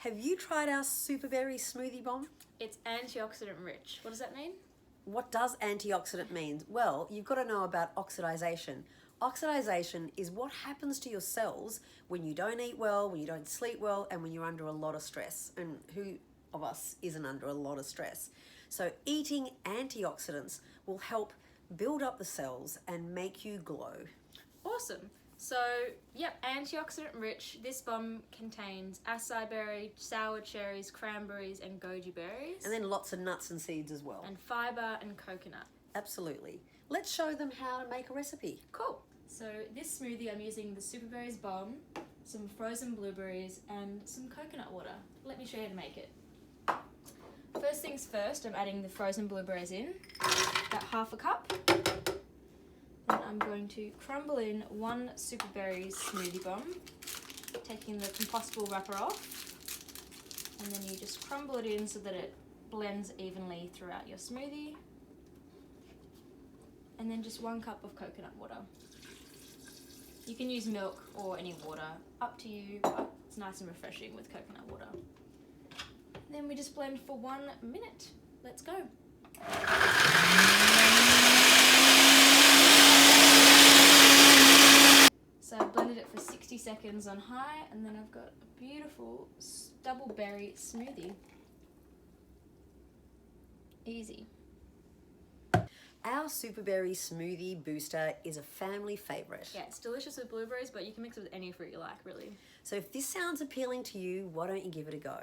Have you tried our superberry smoothie bomb? It's antioxidant rich. What does that mean? What does antioxidant mean? Well, you've got to know about oxidization. Oxidization is what happens to your cells when you don't eat well, when you don't sleep well, and when you're under a lot of stress. And who of us isn't under a lot of stress? So eating antioxidants will help build up the cells and make you glow. Awesome. So, yep, antioxidant rich. This bomb contains acai berry, sour cherries, cranberries, and goji berries. And then lots of nuts and seeds as well. And fiber and coconut. Absolutely. Let's show them how to make a recipe. Cool. So this smoothie, I'm using the superberries bomb, some frozen blueberries, and some coconut water. Let me show you how to make it. First things first, I'm adding the frozen blueberries in, about half a cup. Then I'm going to crumble in 1 superberry smoothie bomb, taking the compostable wrapper off, and then you just crumble it in so that it blends evenly throughout your smoothie. And then just 1 cup of coconut water. You can use milk or any water, up to you, but it's nice and refreshing with coconut water. Then we just blend for 1 minute. Let's go. So I've blended it for 60 seconds on high, and then I've got a beautiful double berry smoothie. Easy. Our superberry smoothie booster is a family favourite. Yeah, it's delicious with blueberries, but you can mix it with any fruit you like, really. So if this sounds appealing to you, why don't you give it a go?